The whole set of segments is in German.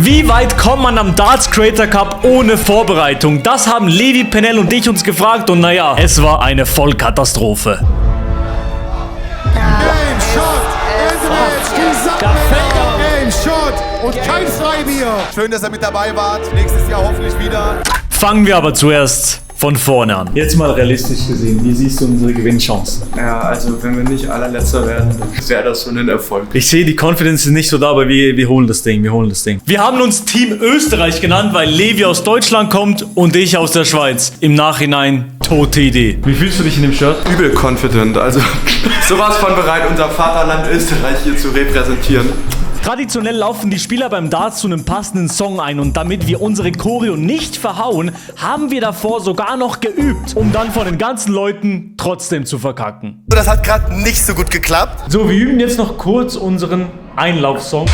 Wie weit kommt man am Darts Creator Cup ohne Vorbereitung? Das haben Levi, Penel und ich uns gefragt und naja, es war eine Vollkatastrophe. Game Shot und kein Freibier. Schön, dass ihr mit dabei wart. Nächstes Jahr hoffentlich wieder. Fangen wir aber zuerst von vorne an. Jetzt mal realistisch gesehen, wie siehst du unsere Gewinnchancen? Ja, also wenn wir nicht allerletzter werden, dann wäre das schon ein Erfolg. Ich sehe, die Confidence ist nicht so da, aber wir holen das Ding, Wir haben uns Team Österreich genannt, weil Levi aus Deutschland kommt und ich aus der Schweiz. Im Nachhinein tote Idee. Wie fühlst du dich in dem Shirt? Übel confident, also sowas von bereit, unser Vaterland Österreich hier zu repräsentieren. Traditionell laufen die Spieler beim Darts zu einem passenden Song ein und damit wir unsere Choreo nicht verhauen, haben wir davor sogar noch geübt, um dann von den ganzen Leuten trotzdem zu verkacken. Das hat gerade nicht so gut geklappt. So, wir üben jetzt noch kurz unseren Einlaufsong.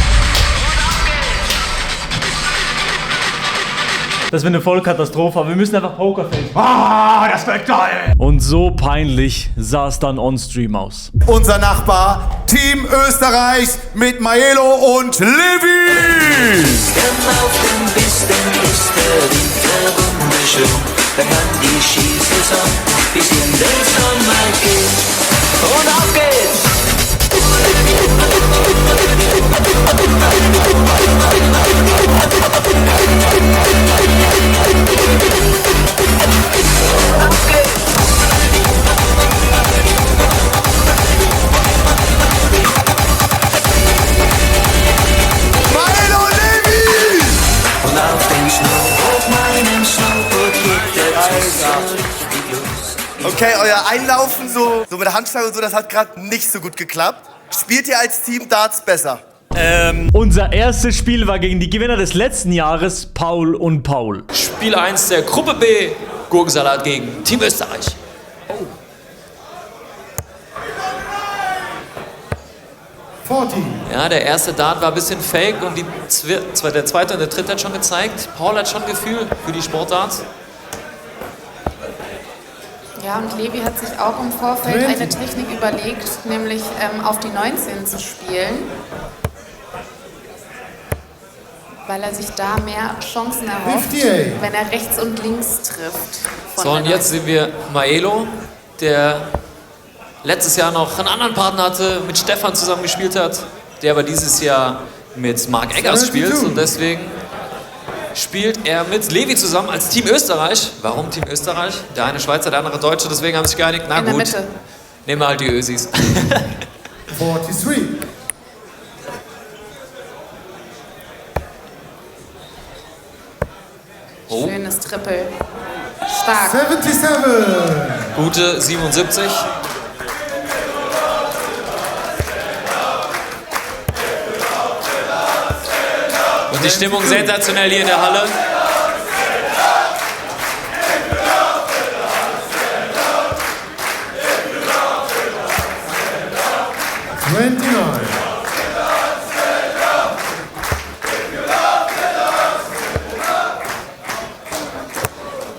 Das wäre eine Vollkatastrophe, aber wir müssen einfach Pokerface. Das wird geil. Und so peinlich sah es dann on-stream aus. Unser Nachbar, Team Österreich mit Maelo und Levi. Auf dem Besten ist der Winter wunderschön. Da kann die Skisaison bis in den Sommer gehen. Und auf geht's! Maelo und Levi. Und auf dem Snowboard, meinem Snowboard geht der Zug richtig los. Okay, euer Einlaufen so mit der Handschlag und so, das hat gerade nicht so gut geklappt. Spielt ihr als Team Darts besser? Unser erstes Spiel war gegen die Gewinner des letzten Jahres, Paul und Paul. Spiel 1 der Gruppe B, Gurkensalat gegen Team Österreich. Ja, der erste Dart war ein bisschen fake und der zweite und der dritte hat schon gezeigt. Paul hat schon Gefühl für die Sportdarts. Ja, und Levi hat sich auch im Vorfeld eine Technik überlegt, nämlich auf die 19 zu spielen, weil er sich da mehr Chancen erhofft, wenn er rechts und links trifft. So, und jetzt sehen wir Maelo, der letztes Jahr noch einen anderen Partner hatte, mit Stefan zusammen gespielt hat, der aber dieses Jahr mit Marc Eggers spielt und deswegen spielt er mit Levi zusammen als Team Österreich. Warum Team Österreich? Der eine Schweizer, der andere Deutsche, deswegen haben sie sich geeinigt. Na In der gut, Mitte. nehmen wir halt die Ösis. 43. Oh, Schönes Triple. Stark. 77. gute 77. Und die Stimmung sensationell hier in der Halle.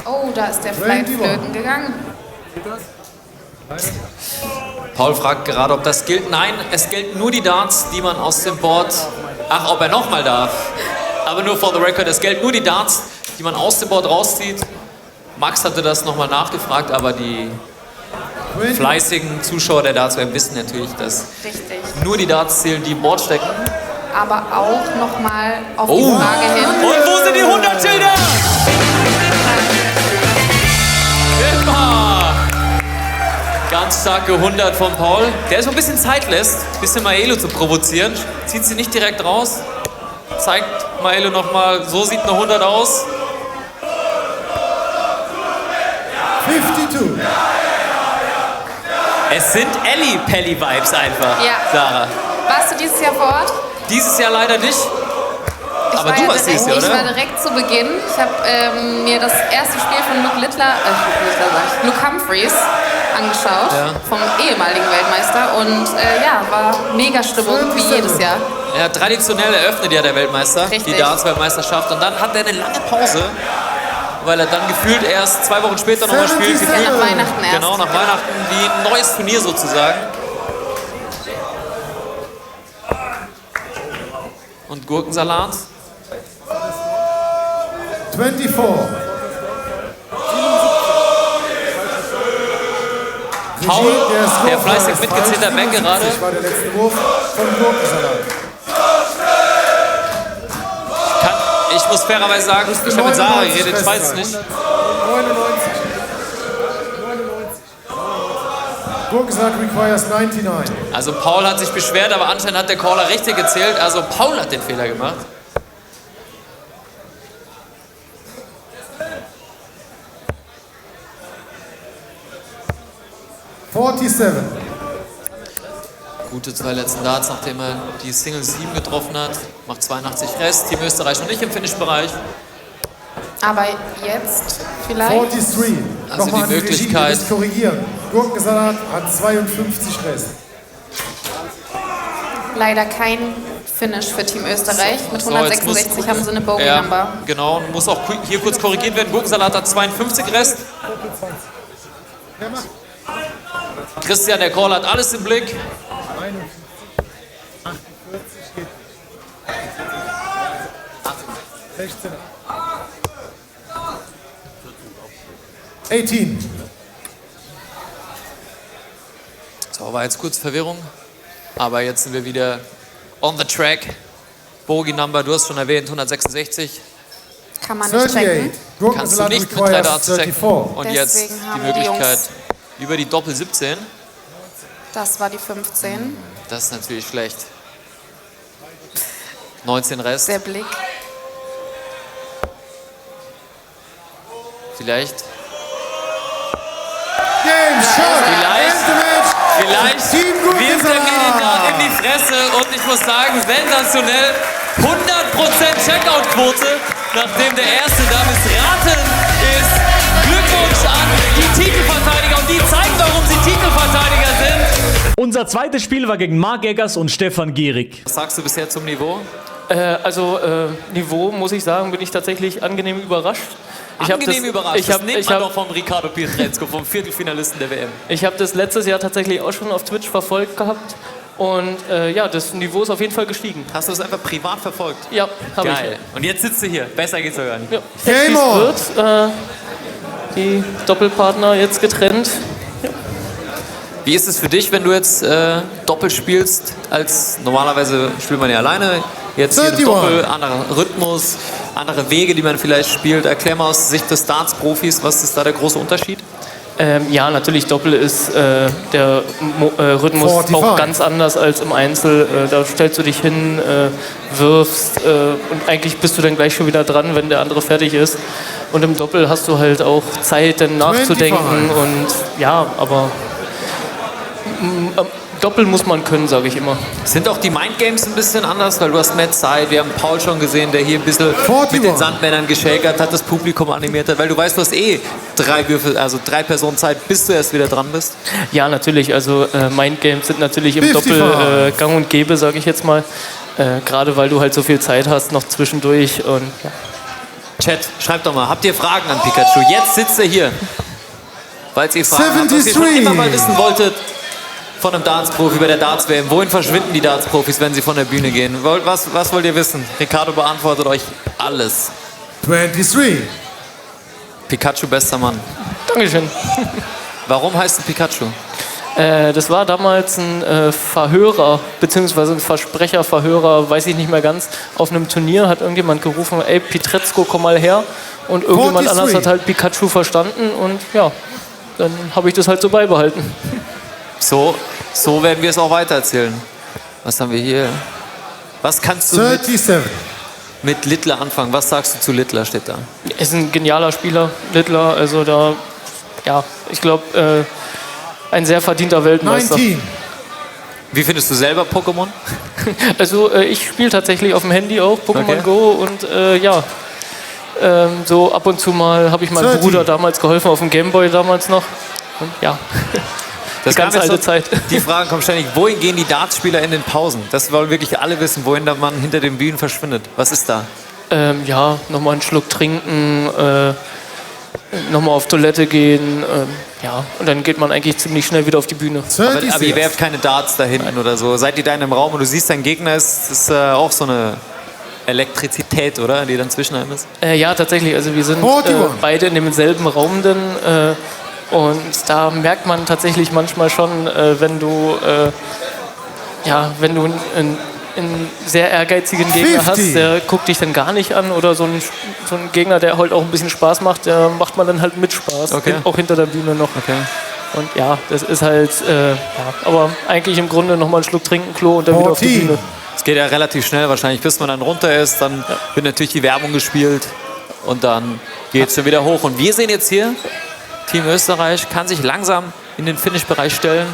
Oh, da ist der Flight flöten gegangen. Paul fragt gerade, ob das gilt. Nein, es gelten nur die Darts, die man aus dem Board... Ach, ob er nochmal darf. Aber nur for the record, es gelten nur die Darts, die man aus dem Board rauszieht. Max hatte das nochmal nachgefragt, aber die fleißigen Zuschauer der Darts wissen natürlich, dass Richtig. nur die Darts zählen, die im Board stecken. Aber auch nochmal auf die Frage hin. Und wo sind die 100 Schilder? Immer! Ganz starke 100 von Paul. Der so ein bisschen Zeit lässt, ein bisschen Maelo zu provozieren. Zieht sie nicht direkt raus. Zeigt Maelo nochmal, so sieht eine 100 aus. 52. Es sind Ellie-Pelli-Vibes einfach, Ja. Sarah. Warst du dieses Jahr vor Ort? Dieses Jahr leider nicht. Aber du warst dieses Jahr, Ich war oder? direkt zu Beginn. Ich habe mir das erste Spiel von Luke Humphreys angeschaut, vom ehemaligen Weltmeister. Und ja, war mega Stimmung, wie jedes Jahr. Ja, traditionell eröffnet ja der Weltmeister Richtig. die Darts-Weltmeisterschaft. Und dann hat er eine lange Pause, weil er dann gefühlt erst 2 Wochen später nochmal spielt. Ja, nach Weihnachten erst. Genau, nach Weihnachten, wie ein neues Turnier sozusagen. Und Gurkensalat. 24. Paul, der fleißig mitgezählt hat, weg gerade. Das war der letzte Wurf von Gurkensalat. Ich muss fairerweise sagen, ich habe mit Sarah geredet, ich weiß es nicht. 99. Gurkensalat requires 99. Also Paul hat sich beschwert, aber anscheinend hat der Caller richtig gezählt. Also Paul hat den Fehler gemacht. Gute 2 letzten Darts, nachdem er die Single 7 getroffen hat. Macht 82 Rest. Team Österreich noch nicht im Finish-Bereich. Aber jetzt vielleicht. 43. Also Nochmal die an Regie, Möglichkeit- ihr müsst korrigieren. Gurkensalat hat 52 Rest. Leider kein Finish für Team Österreich. Mit So, jetzt 166 muss- haben sie eine Bogey-Number. Ja, genau. Und muss auch hier kurz korrigiert werden. Gurkensalat hat 52 Rest. Christian, der Caller, hat alles im Blick. 16. 18. So, war jetzt kurz Verwirrung. Aber jetzt sind wir wieder on the track. Bogey Number, du hast schon erwähnt, 166. Kann man nicht 38. checken. Kannst du Gurkensalat nicht mit 3 requires Darts checken. 34. Und jetzt Deswegen die haben die Möglichkeit Jungs- über die Doppel 17. Das war die 15. Das ist natürlich schlecht. 19 Rest. Der Blick. Vielleicht. Game shot. Vielleicht. End the match. Vielleicht Team wirft er mir den Dart Gurkensalat. in die Fresse und ich muss sagen, sensationell. 100% Checkout-Quote, nachdem der erste da missraten ist. Glückwunsch an die Titelverteidiger und die zeigen, warum sie Titelverteidiger sind. Unser zweites Spiel war gegen Marc Eggers und Stefan Gehrig. Was sagst du bisher zum Niveau? Niveau, muss ich sagen, bin ich tatsächlich angenehm überrascht. Angenehm überrascht. Ich habe doch vom Ricardo Pietrezco, vom Viertelfinalisten der WM. hab das letztes Jahr tatsächlich auch schon auf Twitch verfolgt gehabt. Und ja, das Niveau ist auf jeden Fall gestiegen. Hast du das einfach privat verfolgt? Ja, habe ich. Geil. Und jetzt sitzt du hier. Besser geht's sogar nicht. Ja. Game Wie es on. wird, die Doppelpartner jetzt getrennt. Wie ist es für dich, wenn du jetzt Doppel spielst? Als normalerweise spielt man ja alleine. Jetzt hier im 31. Doppel, anderer Rhythmus, andere Wege, die man vielleicht spielt. Erklär mal aus Sicht des Darts-Profis, was ist da der große Unterschied? Ja, natürlich Doppel ist der Rhythmus 45. auch ganz anders als im Einzel. Da stellst du dich hin, wirfst und eigentlich bist du dann gleich schon wieder dran, wenn der andere fertig ist. Und im Doppel hast du halt auch Zeit, dann nachzudenken 25. und ja, aber Doppel muss man können, sage ich immer. Sind auch die Mindgames ein bisschen anders, weil du hast mehr Zeit. Wir haben Paul schon gesehen, der hier ein bisschen 41. mit den Sandmännern geschäkert hat, das Publikum animiert hat, weil du weißt, du hast eh 3 Würfel, also 3 Personen Zeit, bis du erst wieder dran bist. Ja, natürlich. Also Mindgames sind natürlich im 55. Doppel gang und gäbe, sage ich jetzt mal. Gerade weil du halt so viel Zeit hast noch zwischendurch. Und ja. Chat, schreibt doch mal, habt ihr Fragen an Pikachu? Jetzt sitzt er hier. Falls ihr Fragen habt, was ihr schon 73. immer mal wissen wolltet von einem Darts-Profi bei der Darts-WM. Wohin verschwinden die Darts-Profis, wenn sie von der Bühne gehen? Was wollt ihr wissen? Ricardo beantwortet euch alles. 23. Pikachu, bester Mann. Dankeschön. Warum heißt du Pikachu? Das war damals ein Verhörer, beziehungsweise ein Versprecher-Verhörer, weiß ich nicht mehr ganz. Auf einem Turnier hat irgendjemand gerufen, ey, Pietrezco, komm mal her. Und irgendjemand 43. anders hat halt Pikachu verstanden und ja, dann habe ich das halt so beibehalten. So werden wir es auch weitererzählen. Was haben wir hier? Was kannst du 37. mit Littler anfangen? Was sagst du zu Littler, steht da? Er ist ein genialer Spieler, Littler, also da, ja, ich glaube, ein sehr verdienter Weltmeister. 19. Wie findest du selber Pokémon? Also ich spiele tatsächlich auf dem Handy auch Pokémon Okay. Go und ja, so ab und zu mal habe ich meinem 30. Bruder damals geholfen, auf dem Gameboy damals noch. Und ja, Das ganz kam jetzt alte so- Zeit. Die Fragen kommen ständig. Wohin gehen die Dartspieler in den Pausen? Das wollen wirklich alle wissen, wohin der Mann hinter den Bühnen verschwindet. Was ist da? Ja, nochmal einen Schluck trinken, nochmal auf Toilette gehen, ja, und dann geht man eigentlich ziemlich schnell wieder auf die Bühne. Aber ihr 36. werft keine Darts da hinten oder so. Seid ihr da in einem Raum und du siehst, dein Gegner ist auch so eine Elektrizität, oder? Die dann zwischen einem ist. Ja, tatsächlich. Also wir sind 41. beide in demselben Raum denn, und da merkt man tatsächlich manchmal schon, wenn du einen sehr ehrgeizigen Gegner 50. hast, der guckt dich dann gar nicht an, oder so ein Gegner, der halt auch ein bisschen Spaß macht, der macht man dann halt mit Spaß, Okay. auch hinter der Bühne noch. Okay. Und ja, das ist halt, aber eigentlich im Grunde nochmal einen Schluck trinken, Klo und dann wieder auf die 14. Bühne. Es geht ja relativ schnell wahrscheinlich, bis man dann runter ist. Dann wird natürlich die Werbung gespielt und dann geht es schon wieder hoch. Und wir sehen jetzt hier, Team Österreich kann sich langsam in den Finish-Bereich stellen.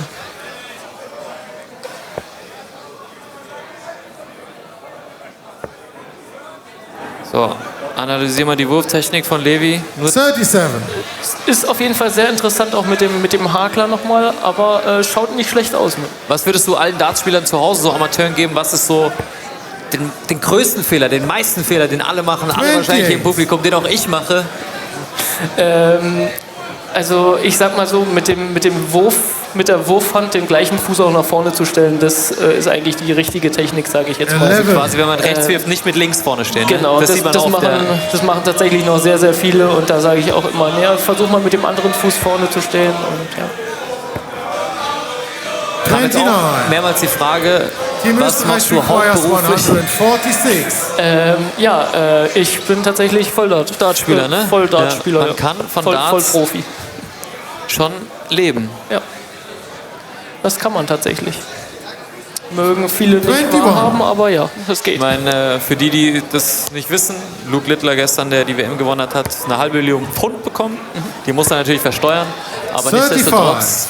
So, analysieren wir die Wurftechnik von Levi. Nur 37. Ist auf jeden Fall sehr interessant, auch mit dem Hakler nochmal, aber schaut nicht schlecht aus. Ne? was würdest du allen Dartspielern zu Hause, so Amateuren, geben? Was ist so den größten Fehler, den meisten Fehler, den alle machen, alle 28. wahrscheinlich hier im Publikum, den auch ich mache? Also ich sag mal so, mit der Wurfhand den gleichen Fuß auch nach vorne zu stellen, das ist eigentlich die richtige Technik, sage ich jetzt mal. 11. Quasi, wenn man rechts wirft, nicht mit links vorne stehen. Genau, Ne? Das sieht man oft. das machen tatsächlich noch sehr, sehr viele, und da sage ich auch immer, versuch mal mit dem anderen Fuß vorne zu stehen. Und, ja. Kam jetzt 29. auch mehrmals die Frage, Team was Österreich machst du requires hauptberuflich? 146. Ich bin tatsächlich Dartspieler, ne? Voll Dartspieler. Ja, man kann von Darts voll Profi. schon leben. Ja. Das kann man tatsächlich. Mögen viele nicht 21. wahrhaben, aber ja, das geht. Ich meine, für die das nicht wissen, Luke Littler gestern, der die WM gewonnen hat, eine halbe Million Pfund bekommen. Die muss er natürlich versteuern, aber 35. nichtsdestotrotz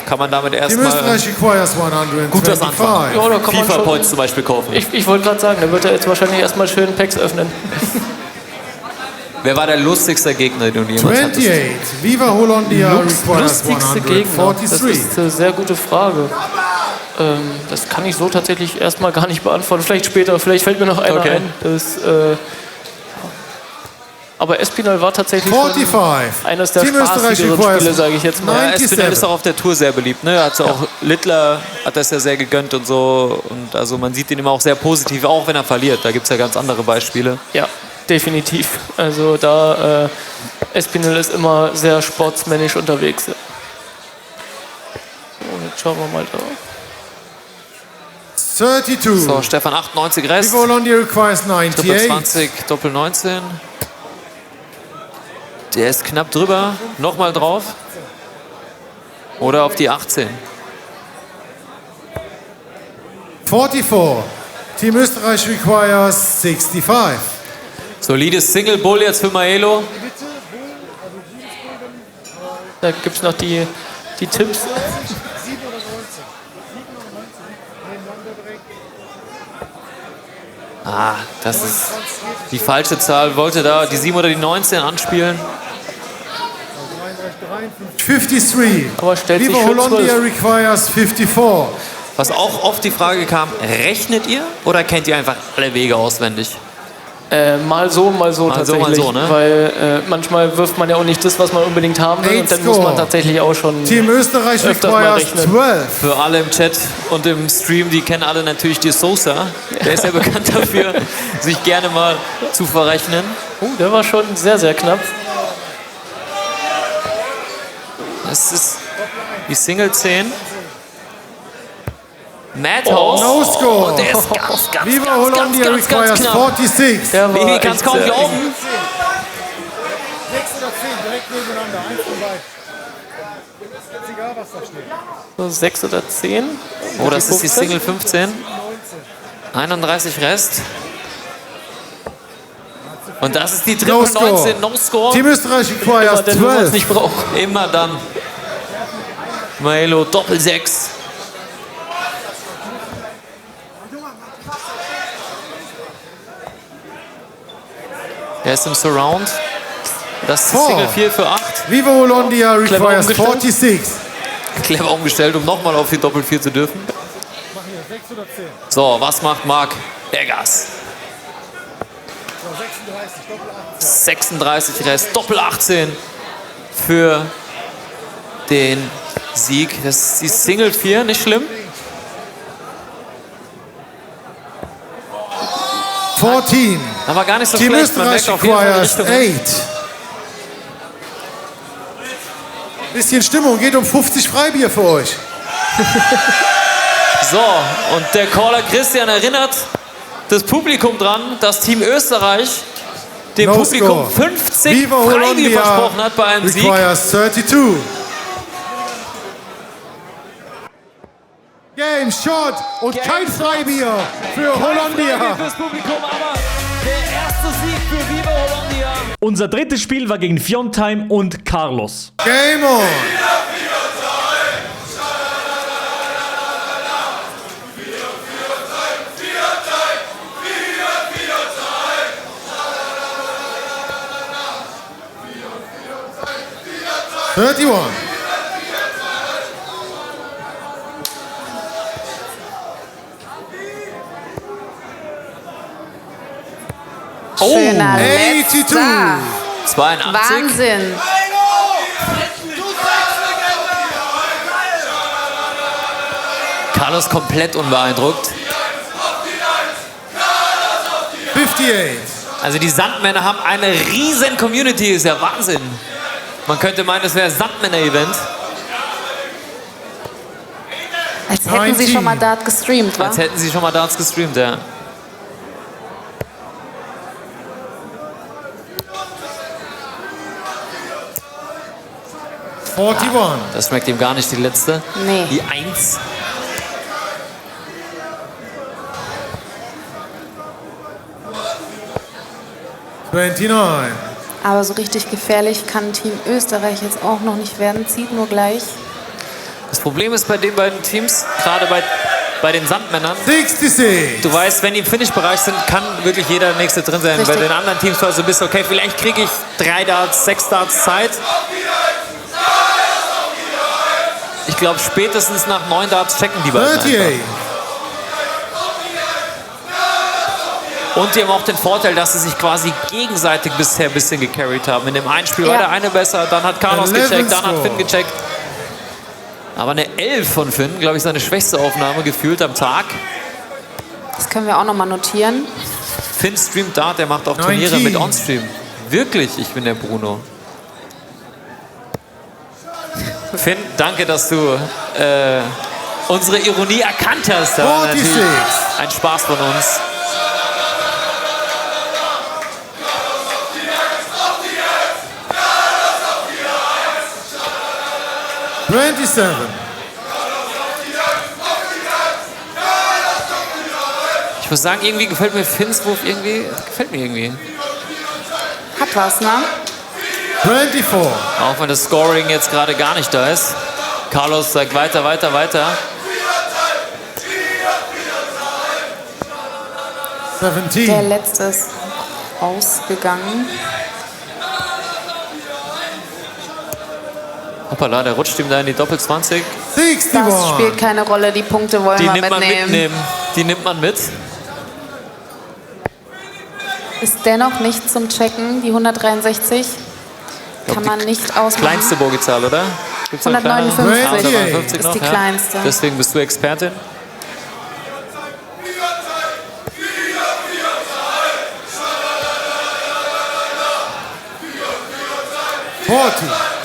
kann man damit Team erstmal Österreich requires 125. gut was anfangen. Ja, da kann man FIFA-Points schon, zum Beispiel kaufen. ich wollte gerade sagen, da wird er jetzt wahrscheinlich erstmal schön Packs öffnen. Wer war der lustigste Gegner, den du jemals hattest? 28. Viva Hollandia requires Lustigste Gegner? Das 143. ist eine sehr gute Frage. Das kann ich so tatsächlich erstmal gar nicht beantworten. Vielleicht später, vielleicht fällt mir noch einer Okay. ein. Aber Espinal war tatsächlich schon 45. eines der Team Österreich spaßigeren requires Spiele, sage ich jetzt mal. Ja, 97. Espinel ist auch auf der Tour sehr beliebt. Ne? Hat auch Littler hat das ja sehr gegönnt und so. Und also man sieht ihn immer auch sehr positiv, auch wenn er verliert. Da gibt es ja ganz andere Beispiele. Ja, definitiv. Also da Espinal ist immer sehr sportsmännisch unterwegs. Ja. So, jetzt schauen wir mal da. 32. So, Stefan 98 Rest, Viva Hollandia requires Triple 98. 20, Doppel 19. Der ist knapp drüber. Nochmal drauf. Oder auf die 18. 44. Team Österreich requires 65. Solides Single Bull jetzt für Maelo. Da gibt es noch die Tipps. Ah, das ist die falsche Zahl. Wollte da die 7 oder die 19 anspielen. 53. Aber stellt sich Viva für Hollandia 12. requires 54. Was auch oft die Frage kam, rechnet ihr oder kennt ihr einfach alle Wege auswendig? Mal so tatsächlich. mal so, ne? Weil manchmal wirft man ja auch nicht das, was man unbedingt haben will. Und dann muss man tatsächlich auch schon Team Österreich öfters mal requires rechnen. 12. Für alle im Chat und im Stream, die kennen alle natürlich die Sosa. Der ist ja bekannt dafür, sich gerne mal zu verrechnen. Der war schon sehr, sehr knapp. Das ist die Single 10. Madhouse. No score. Und der ist ganz Viva Hollandia requires knapp. 46. Der war Levi kann es echt kaum sehr- glauben. 6 oder 10, direkt nebeneinander. Eins von beiden. Ist egal, was da steht. So 6 oder 10. Oh, das ist die Single 15. 31 Rest. Und das ist die Triple No score. 19, No Score. Team Österreich requires Denn wenn man es 12. nicht braucht. Immer dann. Maelo Doppel 6. Er ist im Surround. Das ist die Four. Single 4 für 8. Viva Hollandia requires umgestellt. 46. Clever umgestellt, um nochmal auf die Doppel 4 zu dürfen. So, was macht Marc Eggers? 36 Rest, Doppel 18 für den Sieg. Das ist die Single 4, nicht schlimm. 14. Aber gar nicht so Team schlecht. Man Österreich merkt auf jeden Fall die requires Richtung. 8. Bisschen Stimmung, geht um 50 Freibier für euch. So, und der Caller Christian erinnert das Publikum dran, dass Team Österreich dem No Publikum score. 50 Viva Freibier Hollandia versprochen hat bei einem Sieg. requires 32. Game, Shot und kein Freibier für Hollandia. Fürs Publikum, aber der erste Sieg für Viva Hollandia. Unser drittes Spiel war gegen Fiontime und Carlos. Game on. Schöner 82. letzter. 82. Wahnsinn. Carlos komplett unbeeindruckt. 58. Also die Sandmänner haben eine riesen Community, ist ja Wahnsinn. Man könnte meinen, es wäre ein Sandmänner-Event. Als hätten sie 19. schon mal Dart gestreamt, wa? Als hätten sie schon mal Darts gestreamt, ja. Das schmeckt ihm gar nicht, die letzte. Nee. Die 1. Aber so richtig gefährlich kann Team Österreich jetzt auch noch nicht werden. Zieht nur gleich. Das Problem ist bei den beiden Teams, gerade bei den Sandmännern, 66. du weißt, wenn die im Finish-Bereich sind, kann wirklich jeder Nächste drin sein. Richtig. Bei den anderen Teams war es so ein bisschen, okay, vielleicht kriege ich 3 Darts, 6 Darts Zeit. Ich glaube, spätestens nach 9 Darts checken die beiden 38. einfach. Und die haben auch den Vorteil, dass sie sich quasi gegenseitig bisher ein bisschen gecarried haben. In dem einen Spiel war Ja. der eine besser, dann hat Carlos 11 gecheckt, dann hat score. Finn gecheckt. Aber eine 11 von Finn, glaube ich, seine schwächste Aufnahme gefühlt am Tag. Das können wir auch noch mal notieren. Finn streamt Dart, der macht auch Turniere 19. mit Onstream. Wirklich, ich bin der Bruno. Finn, danke, dass du unsere Ironie erkannt hast. Das war natürlich 46. ein Spaß von uns. Ich muss sagen, irgendwie gefällt mir Finns Wurf irgendwie. Hat was, ne? 24. Auch wenn das Scoring jetzt gerade gar nicht da ist. Carlos sagt weiter. Der 17. letzte ist rausgegangen. Hoppala, der rutscht ihm da in die Doppel-20. 61. Das spielt keine Rolle, die Punkte wollen Die wir nimmt man mitnehmen. mitnehmen. Die nimmt man mit. Ist dennoch nicht zum Checken, die 163. Kann man nicht ausmachen. Kleinste Bogezahl, oder? Gibt's noch eine kleinere? 159 159 ist noch, die ja. kleinste. Deswegen bist du Expertin.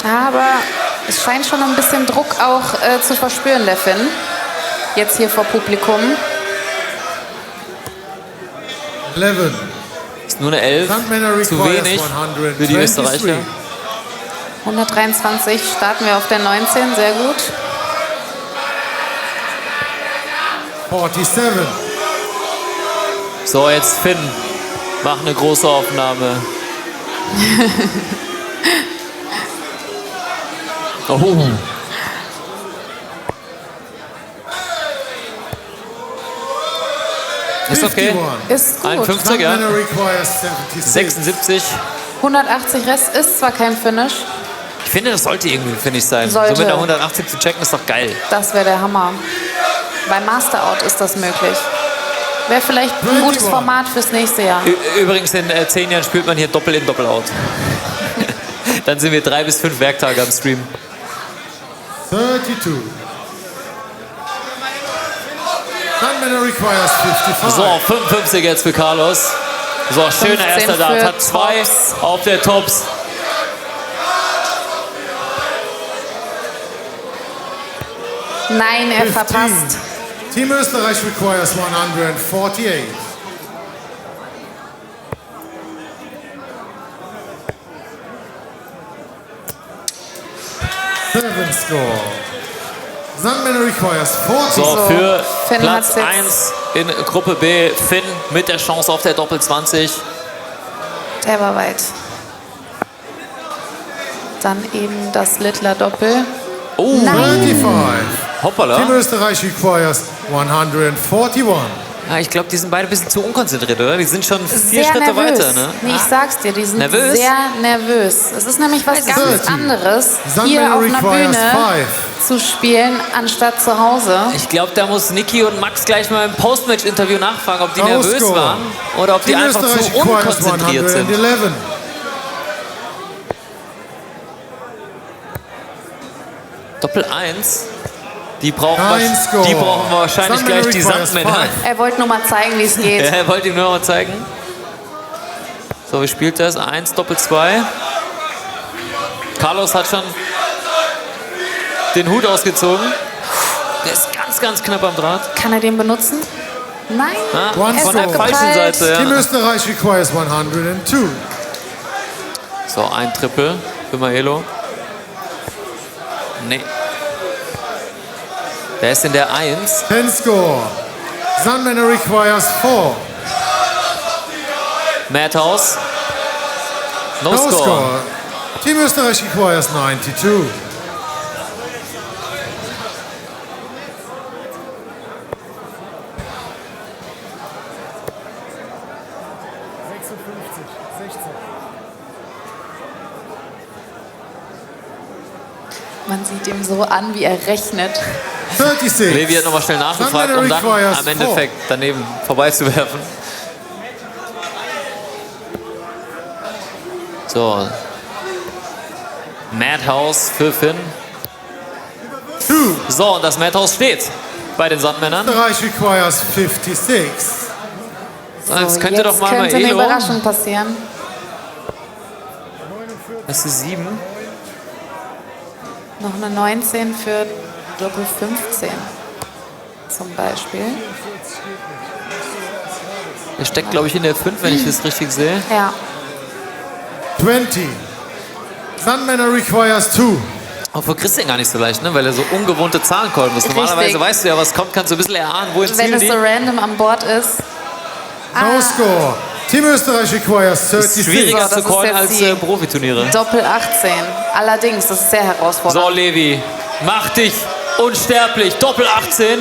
Aber es scheint schon ein bisschen Druck auch zu verspüren, der Finn. Jetzt hier vor Publikum. 11. Ist nur eine 11. Sandmänner Zu requires wenig 123. für die Österreicher. 123 starten wir auf der 19, sehr gut. 47. So, jetzt Finn. Mach eine große Aufnahme. Oh. Ist okay. 51. Ist gut. 51, ja. Sandmänner requires 76. 76. 180 Rest ist zwar kein Finish, Ich finde, das sollte irgendwie ein Finish sein. Sollte. So mit der 180 zu checken ist doch geil. das wäre der Hammer. Bei Masterout ist das möglich. Wäre vielleicht ein gutes Format fürs nächste Jahr. Übrigens, in 10 Jahren spielt man hier Doppel in Doppel-Out. Dann sind wir 3 bis 5 Werktage am Stream. 32. Sandmänner requires 55. So, 55 jetzt für Carlos. So, schöner 15 erster Dart. für Hat 2 Tops. auf der Tops. Nein, er 15. verpasst. Team Österreich requires 148. Seven score. Sandman requires 40. So, So, für Finn Platz hat's jetzt- 1 in Gruppe B. Finn mit der Chance auf der Doppel 20. Der war weit. Dann eben das Littler Doppel. Oh, Nein. 35. hoppala. Team Österreich requires 141. Ja, ich glaube, die sind beide ein bisschen zu unkonzentriert, oder? Die sind schon 4 Sehr Schritte nervös. weiter, ne? Nee, ich sag's dir, die sind Nervös? sehr nervös. Es ist nämlich was ganz 30. anderes, Sandman hier auf einer requires Bühne 5. zu spielen, anstatt zu Hause. Ich glaube, da muss Niki und Max gleich mal im Postmatch-Interview nachfragen, ob die No nervös score. waren oder ob die Team einfach Österreich zu requires unkonzentriert sind. 111. Doppel 1. Die brauchen, Nine score. die brauchen wahrscheinlich Sandman gleich die requires Sandmänner. 5. Er wollte nur mal zeigen, wie es geht. Ja, er wollte ihm nur mal zeigen. So, wie spielt das? 1, Doppel 2. Carlos hat schon den Hut ausgezogen. Der ist ganz, ganz knapp am Draht. Kann er den benutzen? Nein, Ah, er ist von der abgeprallt. falschen Seite. Team Ja. Österreich requires 102. So, ein Triple für Maelo. Nee. Der ist in der 1. 10 score. Sandman requires 4. Madhouse. No, No score. score. Team Österreich requires 92. Man sieht ihm so an, wie er rechnet. 36. Levi hat nochmal schnell nachgefragt, um dann am Endeffekt daneben vorbeizuwerfen. So. Madhouse für Finn. So, und das Madhouse steht bei den Sandmännern. Österreich requires 56. So, jetzt So, könnte doch mal könnte eine Maelo. Überraschung passieren. Das ist 7. Noch eine 19 für Doppel 15 zum Beispiel. Der steckt, glaube ich, in der 5, wenn ich das richtig sehe. Ja, 20. Sandman requires 2. Auch für Christian gar nicht so leicht, ne? Weil er so ungewohnte Zahlen callen muss. Normalerweise Richtig. weißt du ja, was kommt, kannst du ein bisschen erahnen, wohin wenn zielen es die. so random an Bord ist. No score. Team Österreich requires Ist 36. schwieriger So, das zu ist callen jetzt als die- Profiturniere. Doppel 18. Allerdings, das ist sehr herausfordernd. So, Levi, mach dich unsterblich. Doppel 18.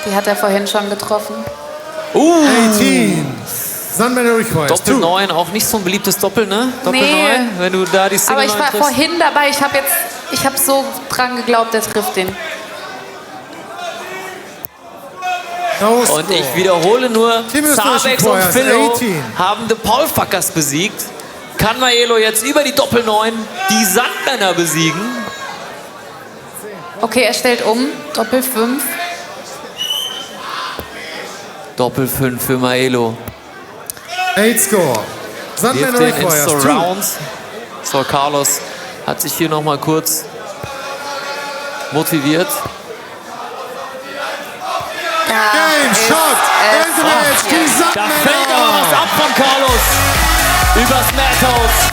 Die hat er vorhin schon getroffen. 18. Sandman requires Doppel 2. 9, auch nicht so ein beliebtes Doppel, ne? Doppel Nee. 9, wenn du da die Single Aber ich 9 war triffst. vorhin dabei. Ich habe so dran geglaubt, der trifft den. No score. Und ich wiederhole nur, Team Österreich Zabex und requires Philo 18. haben The Paulfuckers besiegt. Kann Maelo jetzt über die Doppel 9 die Sandmänner besiegen? Okay, er stellt um. Doppel 5. Doppel 5 für Maelo. 8 score. Sandman Wirft den ins requires 2. Surround. So, Carlos hat sich hier noch mal kurz motiviert. Game Shot. Elgevich, die Da fällt aber was Sandmänner. ab von Carlos. Übers Madhouse.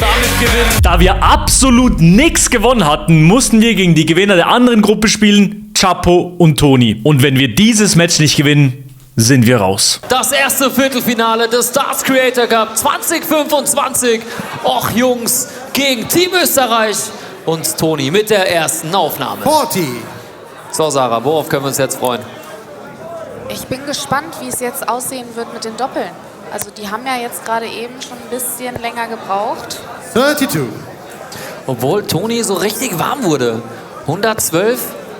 Damit gewinnen. Da wir absolut nichts gewonnen hatten, mussten wir gegen die Gewinner der anderen Gruppe spielen, Chapo und Toni. Und wenn wir dieses Match nicht gewinnen, sind wir raus. Das erste Viertelfinale des Stars Creator Cup 2025. Och Jungs, gegen Team Österreich und Toni mit der ersten Aufnahme. 40. So Sarah, worauf können wir uns jetzt freuen? Ich bin gespannt, wie es jetzt aussehen wird mit den Doppeln. Also die haben ja jetzt gerade eben schon ein bisschen länger gebraucht. 32. Obwohl Toni so richtig warm wurde. 112,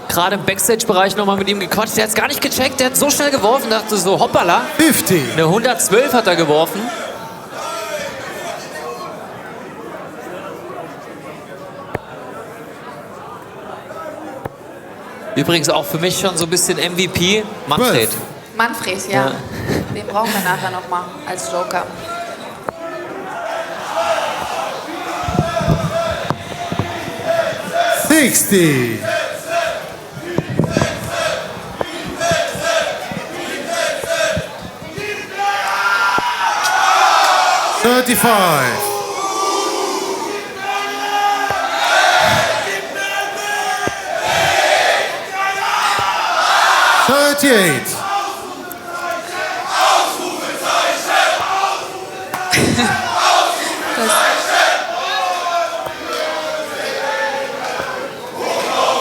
gerade im Backstage-Bereich nochmal mit ihm gequatscht. Der hat es gar nicht gecheckt, der hat so schnell geworfen, dachte so, hoppala. 50. Eine 112 hat er geworfen. Übrigens auch für mich schon so ein bisschen MVP, Manfred. Manfred, ja. Den brauchen wir nachher nochmal als Joker. '60. '35. '38.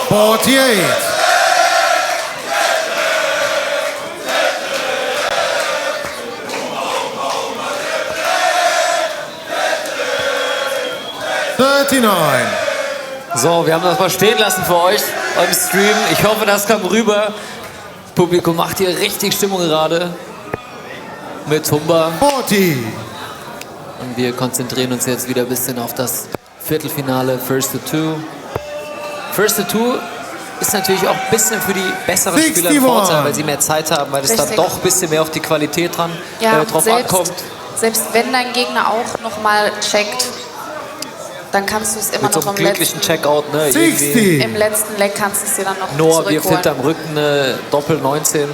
'48. '39. So, wir haben das mal stehen lassen für euch im Stream. Ich hoffe, das kam rüber. Das Publikum macht hier richtig Stimmung gerade mit Humba. 40. Und wir konzentrieren uns jetzt wieder ein bisschen auf das Viertelfinale First to Two. First to Two ist natürlich auch ein bisschen für die besseren Spieler ein Vorteil, weil sie mehr Zeit haben, weil es da doch ein bisschen mehr auf die Qualität drauf ankommt. Selbst wenn dein Gegner auch nochmal checkt, dann kannst du es immer Mit so noch einem glücklichen Checkout, ne? 60. im letzten Leg kannst du es dir dann noch Noah zurückholen. wirft hinterm Rücken eine Doppel 19,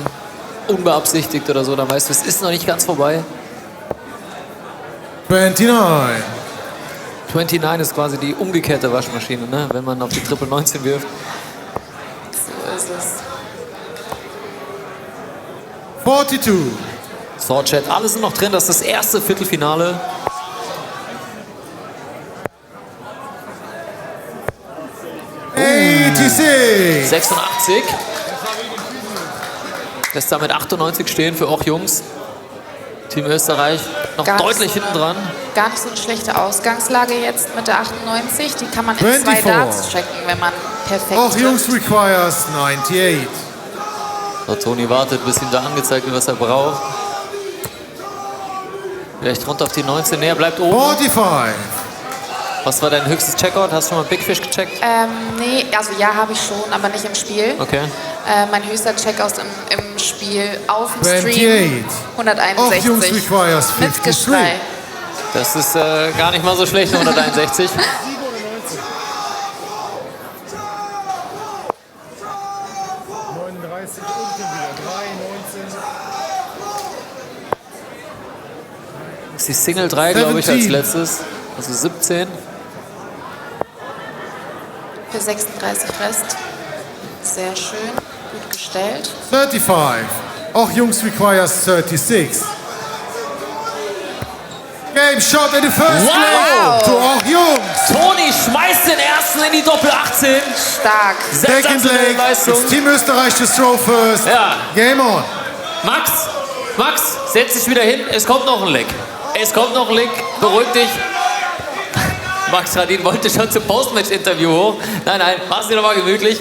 unbeabsichtigt oder so, dann weißt du, es ist noch nicht ganz vorbei. 29. 29 ist quasi die umgekehrte Waschmaschine, ne? Wenn man auf die Triple 19 wirft. So ist es. 42. Swordchat, alles sind noch drin, das ist das erste Viertelfinale. 86. 86. Lässt damit 98 stehen für auch Jungs. Team Österreich noch deutlich hinten dran. Gar nicht so eine schlechte Ausgangslage jetzt mit der 98. Die kann man in 24. 2 Darts checken, wenn man perfekt Auch Jungs trifft. requires 98. So, Toni wartet, bis ihm da angezeigt wird, was er braucht. Vielleicht runter auf die 19. Nee, er bleibt oben. 45. Was war dein höchstes Checkout? Hast du schon mal Big Fish gecheckt? Nee, also ja, habe ich schon, aber nicht im Spiel. Okay. Mein höchster Checkout im Spiel auf dem Stream 28. Auch Jungs 161. requires Mit 53. Geschrei. Das ist gar nicht mal so schlecht, 161. 39 unten wieder. 3, 19. Das ist die Single 3, glaube ich, als 17. letztes. Also 17. Für 36 Rest. Sehr schön. Gut gestellt. 35. Auch Jungs requires 36. Game shot in the first Wow. leg. To auch Jungs. Toni schmeißt den ersten in die Doppel 18. Stark. Second Sensationelle leg. Leistung. It's Team Österreich to throw first. Ja. Game on. Max, setz dich wieder hin. Es kommt noch ein Leck. Es kommt noch ein Leck. Beruhig dich. Max Radin wollte schon zum Postmatch-Interview hoch. Nein, mach's dir doch mal gemütlich.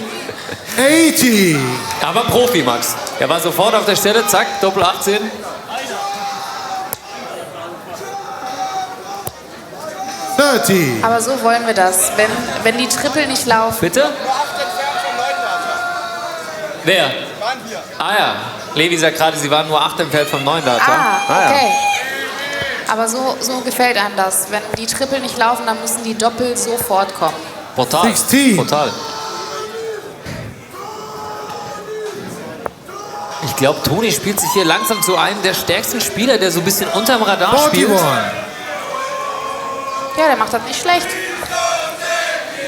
80. Aber Profi, Max. Er war sofort auf der Stelle. Zack, Doppel 18. 30. Aber so wollen wir das. Wenn die Triple nicht laufen. Bitte? Wer? Ah ja. Levi sagt gerade, sie waren nur 8 entfernt vom 9 Dart. Okay. Aber so gefällt einem das. Wenn die Triple nicht laufen, dann müssen die Doppel sofort kommen. Brutal. 16. Brutal. Ich glaube, Toni spielt sich hier langsam zu einem der stärksten Spieler, der so ein bisschen unterm Radar 41. spielt. Ja, der macht das nicht schlecht.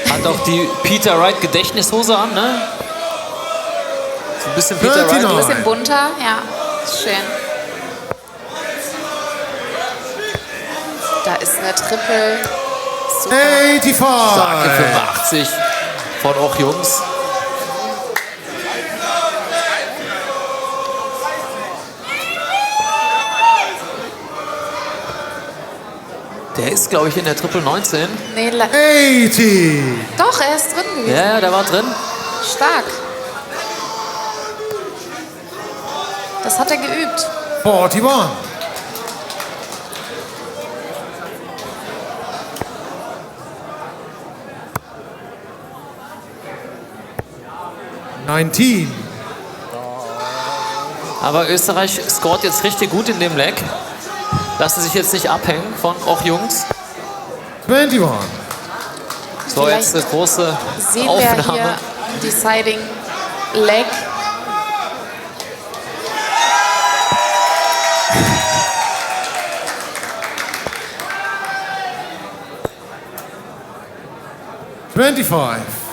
Hat auch die Peter Wright Gedächtnishose an, ne? So ein bisschen Peter 39. Wright. Ein bisschen bunter, ja. Ist schön. Da ist eine Triple. Super. 85. Starke 85 von auch Jungs. Der ist, glaube ich, in der Triple 19. Nee, 80. doch, er ist drin gewesen. Ja, der war drin. Stark. Das hat er geübt. 41. Aber Österreich scoret jetzt richtig gut in dem Leg. Lassen sich jetzt nicht abhängen von auch Jungs. 21. So, jetzt eine große Sehen wir Aufnahme. hier Deciding Leg.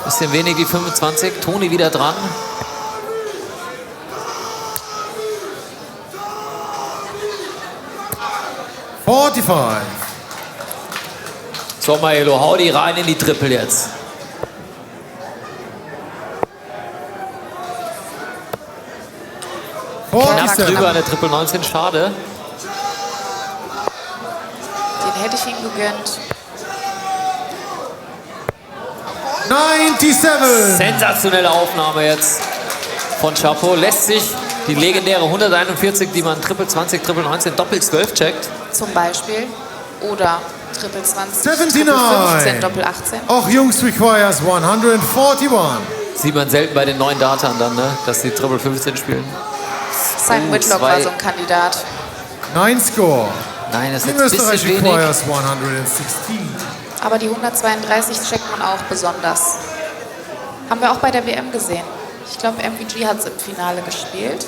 Bisschen wenig die 25. Toni wieder dran. So, Maelo, hau die rein in die Triple jetzt. Knapp drüber eine Triple 19, schade. Den hätte ich ihm gegönnt. 97. Sensationelle Aufnahme jetzt von Chapeau. Lässt sich die legendäre 141, die man Triple 20, Triple 19, Doppel 12 checkt. Zum Beispiel. Oder Triple 20, 79. Triple 15, Doppel 18. Auch Jungs requires 141. Sieht man selten bei den neuen Datern dann, ne? Dass die Triple 15 spielen. Simon Whitlock war so ein Kandidat. 9 score. Nein, das ist Team jetzt ein Österreich bisschen wenig. requires 116. Aber die 132 checkt man auch besonders. Haben wir auch bei der WM gesehen. Ich glaube, MVG hat es im Finale gespielt.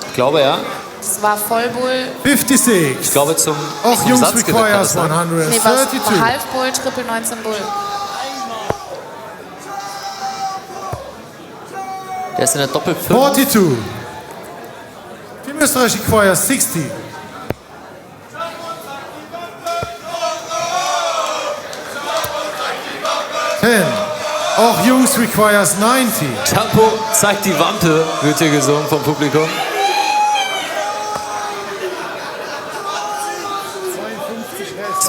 Ich glaube, ja. Das war Vollbull. 56. Ich glaube zum Auch Jungs Satz gewinnt requires das, ne? Nee, war 132. Halfbull, Triple 19 Bull. Der ist in der Doppel 5. 42. Team Österreich requires 60. Auch Jungs requires 90. Chapeau zeigt die Wampe, wird hier gesungen vom Publikum.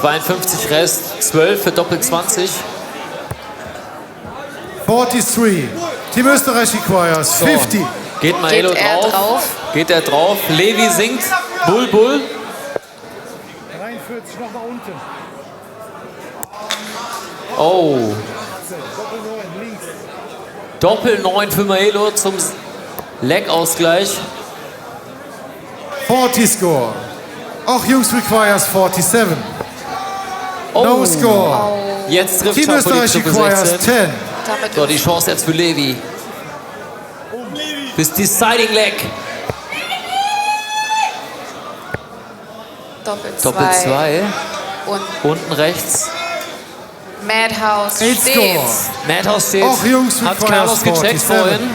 ...52 Rest, 12 für Doppel 20. 43. Team Österreich requires 50. Geht Maelo Geht er drauf? Geht er drauf. Levi singt. Bull, Bull. 43 nochmal unten. Oh. Doppel 9 für Maelo zum Leg-Ausgleich. 40 score. Auch Jungs requires 47. Oh. No score. Jetzt trifft Team Chapeau die Österreich Triple requires 16. 10. Damit So, die Chance jetzt für Levi. Bis Deciding Leg. Doppel Doppel 2. 2. Und Unten rechts. Madhouse 8 steht. score. Madhouse steht. Auch Jungs Hat requires Carlos gecheckt 47. vorhin.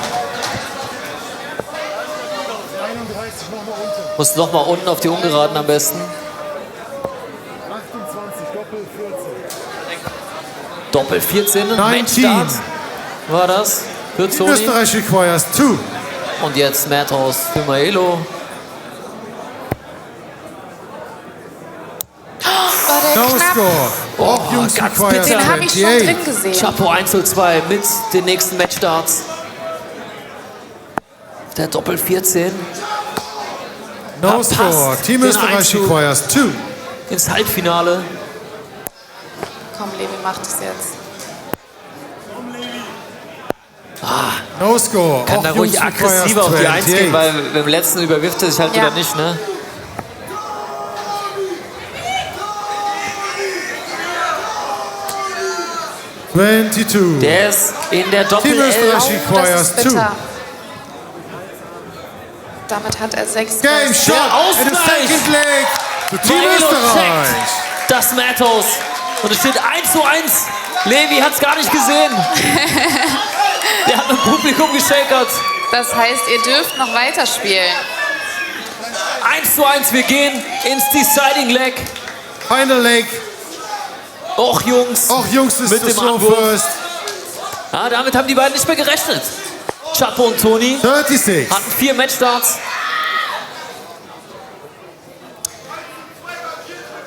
Muss noch mal unten auf die Ungeraden am besten. 28, Doppel 14. Doppel 14. 19. Matchstart war das für Team Sony. Österreich requires 2. Und jetzt Madhouse für Maelo. War der No knapp. score. Auch Jungs ganz requires bitter. Den habe ich schon 28. drin gesehen. Chapeau 1:2 mit den nächsten Matchstarts. Der Doppel 14 No Verpasst score. Team den Österreich Einzug. requires 2. ins Halbfinale. Komm, Levi macht es jetzt. No score. Kann Auch da Jungs ruhig requires aggressiver auf die 1 gehen, 28. weil beim letzten überwirft er sich halt Ja. wieder nicht, ne? Der ist in der Doppel Team 11. Österreich Oh, das requires ist 2. bitter. Damit hat er 6 Game Rest. shot Ausgleich. in the second leg to Team Maelo Österreich. checkt das Madhouse. Und es steht 1:1. Levi hat es gar nicht gesehen. Der hat im Publikum geschakert. Das heißt, ihr dürft noch weiterspielen. 1:1. Wir gehen ins Deciding Leg. Final leg. Och, Jungs. Auch Jungs ist Mit to dem slow Anwurf. first. Ja, damit haben die beiden nicht mehr gerechnet. Chapeau und Toni 36. hatten 4 Matchstarts.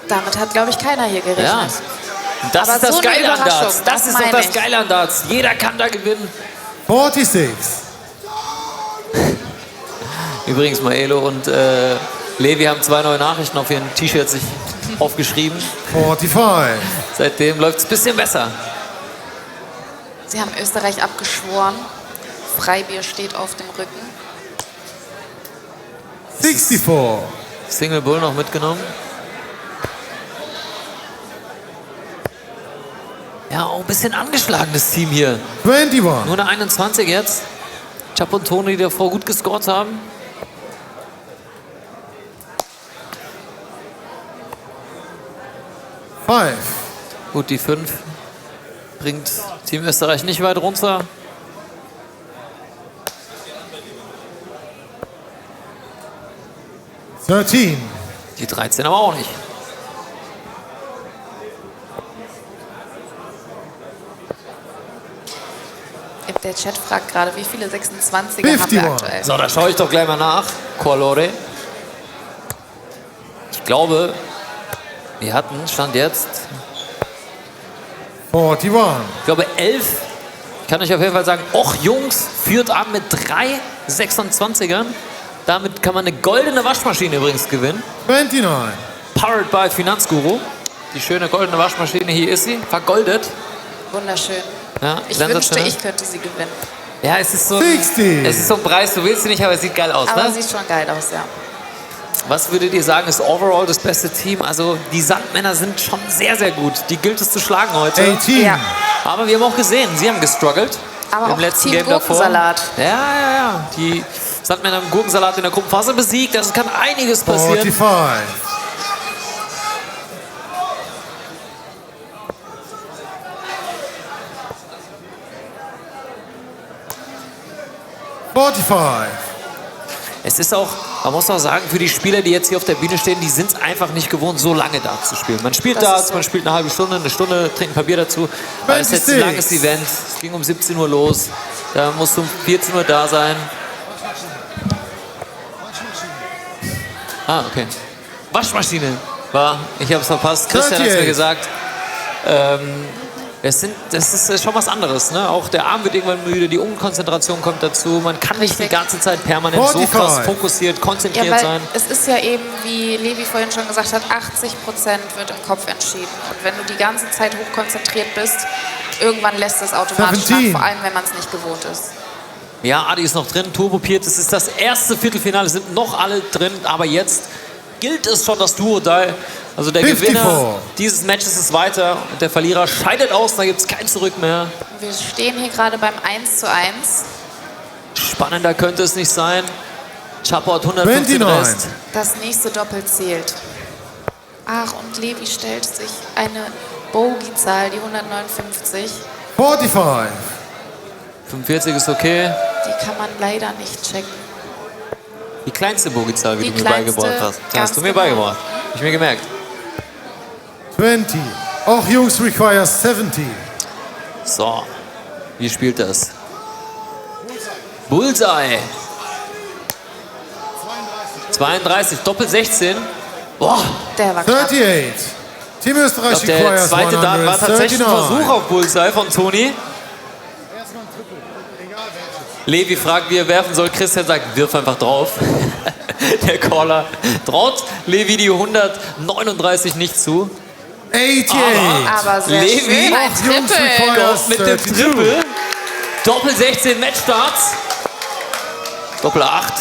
Damit hat, glaube ich, keiner hier gerechnet. Ja. Und das Aber ist das so eine Geile an Darts. Überraschung, Das das ist doch meine das ich. Geile an Darts. Jeder kann da gewinnen. 46. Übrigens, Maelo und Levi haben 2 neue Nachrichten auf ihren T-Shirts sich aufgeschrieben. 45. Seitdem läuft es ein bisschen besser. Sie haben Österreich abgeschworen. Freibier steht auf dem Rücken. 64. Single Bull noch mitgenommen. Ja, auch ein bisschen angeschlagenes Team hier. 21. Nur eine 21 jetzt. Chapo und Toni, die davor gut gescored haben. Five. Gut, die 5 bringt Team Österreich nicht weit runter. Thirteen. Die 13 aber auch nicht. Der Chat fragt gerade, wie viele 26er haben 51. wir aktuell? So, da schaue ich doch gleich mal nach. Colore. Ich glaube, wir hatten, stand jetzt, 41. ich glaube 11. Ich kann euch auf jeden Fall sagen, Och Jungs führt an mit 3 26ern. Damit kann man eine goldene Waschmaschine übrigens gewinnen. 29. Powered by Finanzguru. Die schöne goldene Waschmaschine, hier ist sie, vergoldet. Wunderschön. Ja, Ich wünschte, sensationell. ich könnte sie gewinnen. Ja, es ist so 60. es ist so ein Preis, du willst sie nicht, aber es sieht geil aus, Aber ne? sieht schon geil aus, ja. Was würdet ihr sagen, ist overall das beste Team? Also die Sandmänner sind schon sehr, sehr gut. Die gilt es zu schlagen heute. 18. Ja. Aber wir haben auch gesehen, sie haben gestruggelt. Aber Im auch letzten Team Game davor. Gurkensalat. Ja. Die Sandmänner haben Gurkensalat in der Gruppenphase besiegt. Also kann einiges passieren. 45. 45. Es ist auch, man muss auch sagen, für die Spieler, die jetzt hier auf der Bühne stehen, die sind es einfach nicht gewohnt, so lange Darts zu spielen. Man spielt Das Darts, ist so. man spielt eine halbe Stunde, eine Stunde, trinkt ein paar Bier dazu. Aber es ist jetzt ein 26. langes Event. Es ging um 17 Uhr los. Da musst du um 14 Uhr da sein. Ah, okay. Waschmaschine war, ich habe es verpasst. Christian hat es mir 38. gesagt. Das ist schon was anderes. Ne? Auch der Arm wird irgendwann müde, die Unkonzentration kommt dazu. Man kann nicht die Richtig. ganze Zeit permanent so 45. krass fokussiert, Ja, konzentriert weil sein. es ist ja eben, wie Levi vorhin schon gesagt hat, 80% wird im Kopf entschieden. Und wenn du die ganze Zeit hochkonzentriert bist, irgendwann lässt es automatisch nach, 17. vor allem wenn man es nicht gewohnt ist. Ja, Adi ist noch drin, turbopiert. Es ist das erste Viertelfinale, sind noch alle drin. Aber jetzt gilt es schon, das Duo-Die. Also der 54. Gewinner dieses Matches ist weiter und der Verlierer scheidet aus. Da gibt es kein Zurück mehr. Wir stehen hier gerade beim 1:1. Spannender könnte es nicht sein. Chapo hat 115 29. Rest. Das nächste Doppel zählt. Ach, und Levi stellt sich eine Bogey-Zahl, die 159. 45. 45 ist okay. Die kann man leider nicht checken. Die kleinste Bogeyzahl, wie Die du mir kleinste, beigebracht hast. Die ganz hast du mir genau. beigebracht. Hab ich mir gemerkt. 20. Auch Jungs requires 70. So, wie spielt das? Bullseye. 32, Doppel 16. Boah, Der war knapp. 38. Team ich Österreich glaub, der requires zweite Dart war tatsächlich ein 139. Versuch auf Bullseye von Toni. Levi fragt, wie er werfen soll. Christian sagt, wirf einfach drauf. Der Caller traut Levi die 139 nicht zu. 88. Aber sehr Levi schön. Ein Auch Jungs Triple. requires mit dem 32. Triple. Doppel 16 Matchstarts. Doppel 8.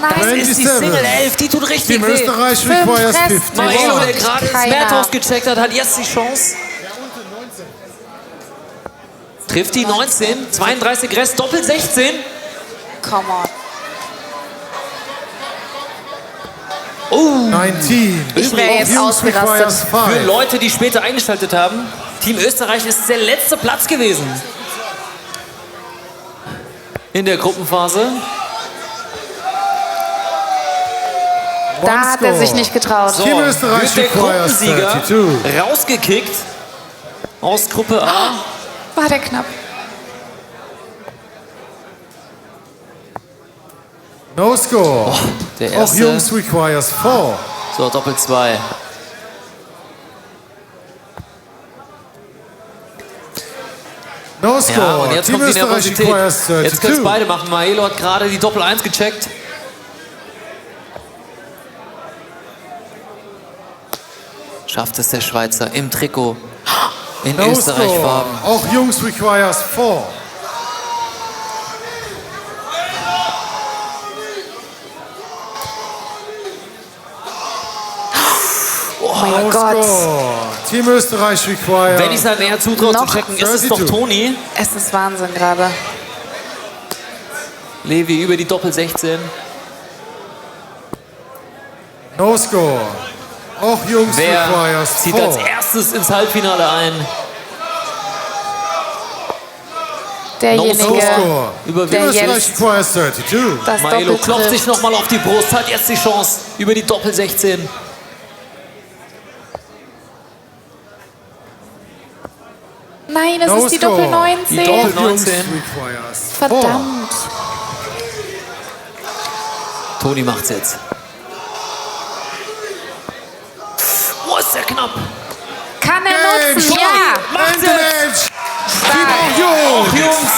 Das Nein, ist die 27. Single 11, die tut richtig Team weh. Österreich 5 requires Resten. 50. Maelo, der Wirklich gerade ins keiner. Madhouse gecheckt hat, hat jetzt die Chance. Trifft die 19, 32 Rest, Doppel 16. Come on. Oh, 19. Ich wäre Auch jetzt Jungs ausgerastet. requires für 5. Leute, die später eingeschaltet haben, Team Österreich ist der letzte Platz gewesen. In der Gruppenphase. Da hat er sich nicht getraut. So, Team Österreich wird der requires Gruppensieger 32. rausgekickt aus Gruppe A. War der knapp. No score. Der Auch erste. Jungs requires 4. So, Doppel 2. No Ja, score. und jetzt Team kommt die Österreich Nervosität. requires Jetzt können es 32. beide machen. Maelo hat gerade die Doppel 1 gecheckt. Schafft es der Schweizer im Trikot in No score. Österreich-Farben. Auch Jungs requires 4. mein Gott. Team Österreich require. Wenn ich es halt näher zutraue zu Noch checken, ist es doch 32. Toni. Es ist Wahnsinn gerade. Levi über die Doppel 16. No score. Auch Jungs Wer requires zieht als 4. erstes ins Halbfinale ein? Derjenige, No score. Über der Österreich jetzt requires 32. das Maelo Doppel klopft sich trifft. nochmal auf die Brust, hat jetzt die Chance über die Doppel 16. Nein, es No ist die score. Doppel 19. Die Doppel Jungs 19. requires 4. Verdammt. Toni macht's jetzt. Oh, ist der knapp. Kann er nutzen? Ja. Macht's End the jetzt. match. Team auch Jungs. Jungs,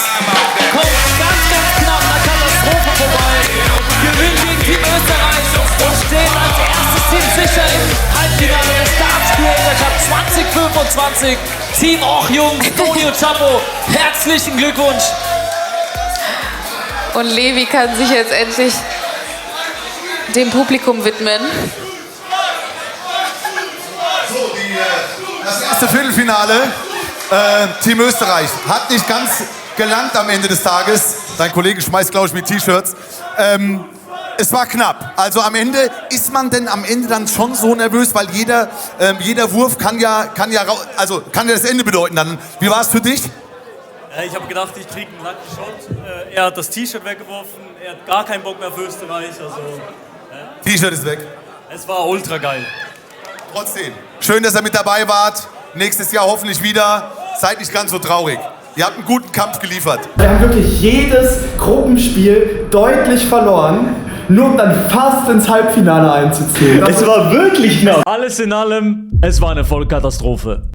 kommt ganz knapp an der Katastrophe vorbei. Gewinnt gegen Team Österreich und steht als erstes Team sicher im Halbfinale des Darts-Creator Cup 2025. Team auch Jungs, Toni und Chapo, herzlichen Glückwunsch. Und Levi kann sich jetzt endlich dem Publikum widmen. Das erste Viertelfinale. Team Österreich hat nicht ganz gelangt am Ende des Tages. Dein Kollege schmeißt, glaube ich, mit T-Shirts. Es war knapp. Also am Ende, ist man denn am Ende dann schon so nervös, weil jeder Wurf kann ja das Ende bedeuten dann. Wie war es für dich? Ich habe gedacht, ich kriege einen Lucky Shot. Er hat das T-Shirt weggeworfen, er hat gar keinen Bock mehr für Österreich. Also, T-Shirt ist weg. es war ultra geil. Trotzdem, schön, dass ihr mit dabei wart. Nächstes Jahr hoffentlich wieder. Seid nicht ganz so traurig. Ihr habt einen guten Kampf geliefert. Wir haben wirklich jedes Gruppenspiel deutlich verloren, nur um dann fast ins Halbfinale einzuziehen. Es war wirklich knapp. Alles in allem, es war eine Vollkatastrophe.